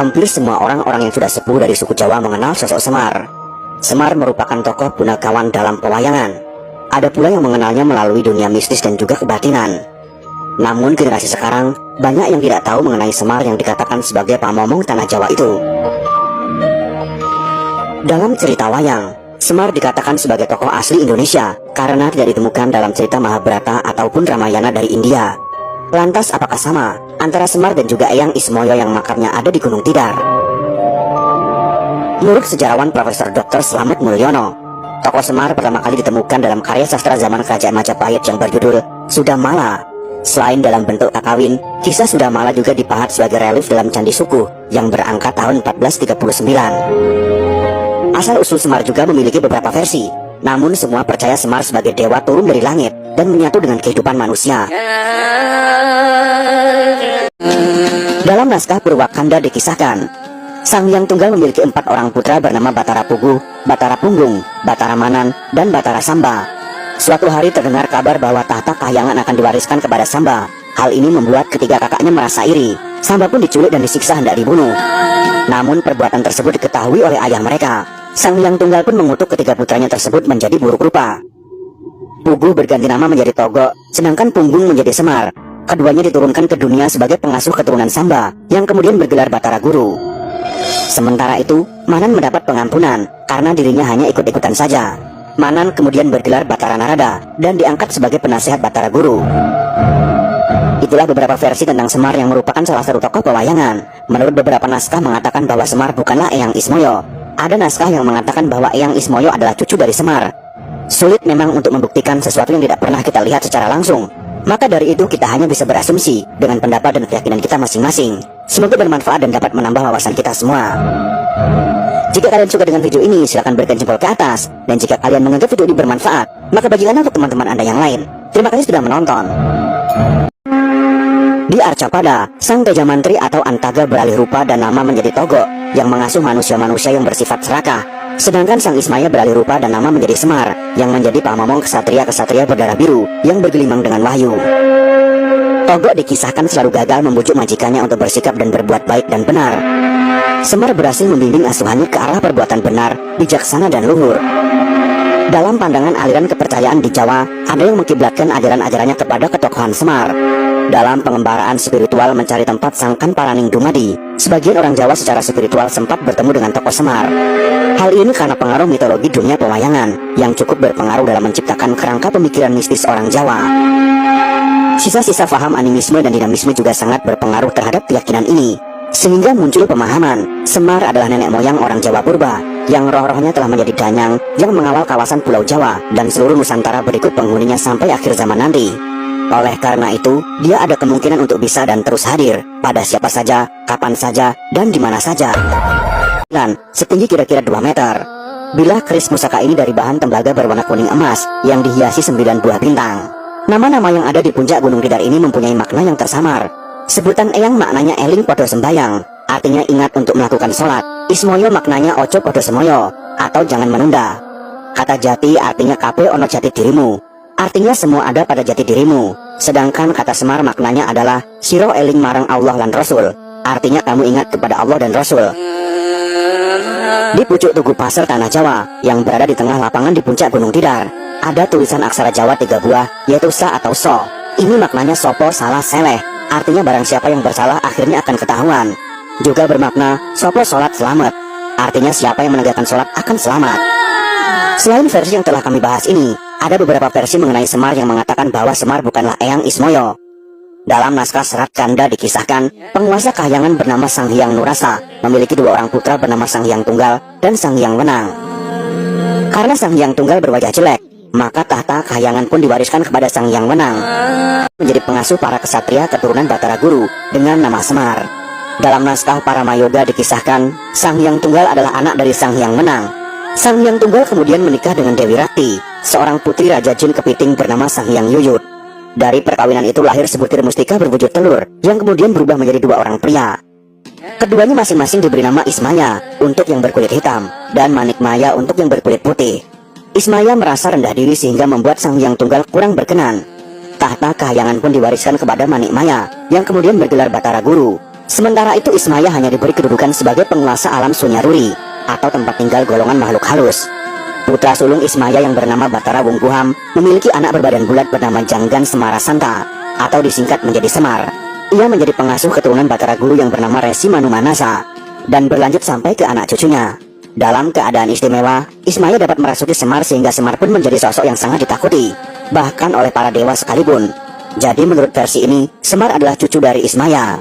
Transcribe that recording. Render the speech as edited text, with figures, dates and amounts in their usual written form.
Hampir semua orang-orang yang sudah sepuh dari suku Jawa mengenal sosok Semar. Semar merupakan tokoh punakawan dalam pewayangan. Ada pula yang mengenalnya melalui dunia mistis dan juga kebatinan. Namun generasi sekarang banyak yang tidak tahu mengenai Semar yang dikatakan sebagai pamomong tanah Jawa itu. Dalam cerita wayang, Semar dikatakan sebagai tokoh asli Indonesia karena tidak ditemukan dalam cerita Mahabharata ataupun Ramayana dari India. Lantas apakah sama antara Semar dan juga Eyang Ismoyo yang makamnya ada di Gunung Tidar? Menurut sejarawan Profesor Dr. Slamet Mulyono, tokoh Semar pertama kali ditemukan dalam karya sastra zaman Kerajaan Majapahit yang berjudul Sudamala. Selain dalam bentuk kakawin, kisah Sudamala juga dipahat sebagai relief dalam Candi Sukuh yang berangka tahun 1439. Asal-usul Semar juga memiliki beberapa versi, namun semua percaya Semar sebagai dewa turun dari langit dan menyatu dengan kehidupan manusia. Dalam naskah Purwakanda dikisahkan, Sang Hyang Tunggal memiliki 4 orang putra bernama Batara Pugu, Batara Punggung, Batara Manan, dan Batara Samba. Suatu hari terdengar kabar bahwa tahta kahyangan akan diwariskan kepada Samba. Hal ini membuat ketiga kakaknya merasa iri. Samba pun diculik dan disiksa hendak dibunuh. Namun perbuatan tersebut diketahui oleh ayah mereka. Sang Hyang Tunggal pun mengutuk ketiga putranya tersebut menjadi buruk rupa. Pugu berganti nama menjadi Togo, sedangkan Punggung menjadi Semar. Keduanya diturunkan ke dunia sebagai pengasuh keturunan Samba, yang kemudian bergelar Batara Guru. Sementara itu, Manan mendapat pengampunan, karena dirinya hanya ikut-ikutan saja. Manan kemudian bergelar Batara Narada, dan diangkat sebagai penasihat Batara Guru. Itulah beberapa versi tentang Semar yang merupakan salah satu tokoh pewayangan. Menurut beberapa naskah mengatakan bahwa Semar bukanlah Eyang Ismoyo. Ada naskah yang mengatakan bahwa Eyang Ismoyo adalah cucu dari Semar. Sulit memang untuk membuktikan sesuatu yang tidak pernah kita lihat secara langsung. Maka dari itu kita hanya bisa berasumsi dengan pendapat dan keyakinan kita masing-masing. Semoga bermanfaat dan dapat menambah wawasan kita semua. Jika kalian suka dengan video ini, silahkan berikan jempol ke atas. Dan jika kalian menganggap video ini bermanfaat, maka bagikanlah untuk teman-teman Anda yang lain. Terima kasih sudah menonton. Di Arcapada, sang Teja Mantri atau Antaga beralih rupa dan nama menjadi Togo, yang mengasuh manusia-manusia yang bersifat serakah. Sedangkan sang Ismaya beralih rupa dan nama menjadi Semar, yang menjadi pamomong kesatria-kesatria berdarah biru yang bergelimang dengan wahyu. Togo dikisahkan selalu gagal membujuk majikannya untuk bersikap dan berbuat baik dan benar. Semar berhasil membimbing asuhannya ke arah perbuatan benar, bijaksana dan luhur. Dalam pandangan aliran kepercayaan di Jawa, ada yang mengkiblatkan ajaran-ajarannya kepada ketokohan Semar. Dalam pengembaraan spiritual mencari tempat Sangkan Paraning Dumadi, sebagian orang Jawa secara spiritual sempat bertemu dengan tokoh Semar. Hal ini karena pengaruh mitologi dunia pewayangan yang cukup berpengaruh dalam menciptakan kerangka pemikiran mistis orang Jawa. Sisa-sisa faham animisme dan dinamisme juga sangat berpengaruh terhadap keyakinan ini, sehingga muncul pemahaman Semar adalah nenek moyang orang Jawa purba, yang roh-rohnya telah menjadi danyang yang mengawal kawasan Pulau Jawa dan seluruh Nusantara berikut penghuninya sampai akhir zaman nanti. Oleh karena itu, dia ada kemungkinan untuk bisa dan terus hadir pada siapa saja, kapan saja, dan di mana saja. Dan setinggi kira-kira 2 meter. Bilah keris pusaka ini dari bahan tembaga berwarna kuning emas yang dihiasi 9 buah bintang. Nama-nama yang ada di puncak Gunung Tidar ini mempunyai makna yang tersamar. Sebutan Eyang maknanya eling podo sembayang, artinya ingat untuk melakukan sholat. Ismoyo maknanya ojo podo semoyo, atau jangan menunda. Kata jati artinya kape ono jati dirimu, artinya semua ada pada jati dirimu. Sedangkan kata Semar maknanya adalah siro eling marang Allah lan Rasul, artinya kamu ingat kepada Allah dan Rasul. Di pucuk Tugu Pasir Tanah Jawa yang berada di tengah lapangan di puncak Gunung Tidar, ada tulisan aksara Jawa 3 buah, yaitu sa atau so. Ini maknanya sopo salah seleh, artinya barang siapa yang bersalah akhirnya akan ketahuan. Juga bermakna sopo sholat selamat, artinya siapa yang menegakkan sholat akan selamat. Selain versi yang telah kami bahas ini, ada beberapa versi mengenai Semar yang mengatakan bahwa Semar bukanlah Eyang Ismoyo. Dalam naskah Serat Kanda dikisahkan, penguasa kahyangan bernama Sang Hyang Nurasa memiliki 2 orang putra bernama Sang Hyang Tunggal dan Sang Hyang Wenang. Karena Sang Hyang Tunggal berwajah jelek, maka tahta kahyangan pun diwariskan kepada Sang Hyang Wenang, menjadi pengasuh para kesatria keturunan Batara Guru dengan nama Semar. Dalam naskah Paramayoga dikisahkan, Sang Hyang Tunggal adalah anak dari Sang Hyang Wenang. Sang Hyang Tunggal kemudian menikah dengan Dewi Rakti, seorang putri Raja Jin Kepiting bernama Sang Hyang Yuyut. Dari perkawinan itu lahir sebutir mustika berwujud telur, yang kemudian berubah menjadi 2 orang pria. Keduanya masing-masing diberi nama Ismaya untuk yang berkulit hitam, dan Manikmaya untuk yang berkulit putih. Ismaya merasa rendah diri sehingga membuat Sang Hyang Tunggal kurang berkenan. Tahta kahyangan pun diwariskan kepada Manikmaya, yang kemudian bergelar Batara Guru. Sementara itu Ismaya hanya diberi kedudukan sebagai penguasa alam Sunyaruri, atau tempat tinggal golongan makhluk halus. Putra sulung Ismaya yang bernama Batara Wungkuham memiliki anak berbadan bulat bernama Janggan Semara Santa, atau disingkat menjadi Semar. Ia menjadi pengasuh keturunan Batara Guru yang bernama Resi Manumanasa, dan berlanjut sampai ke anak cucunya. Dalam keadaan istimewa, Ismaya dapat merasuki Semar sehingga Semar pun menjadi sosok yang sangat ditakuti, bahkan oleh para dewa sekalipun. Jadi menurut versi ini, Semar adalah cucu dari Ismaya.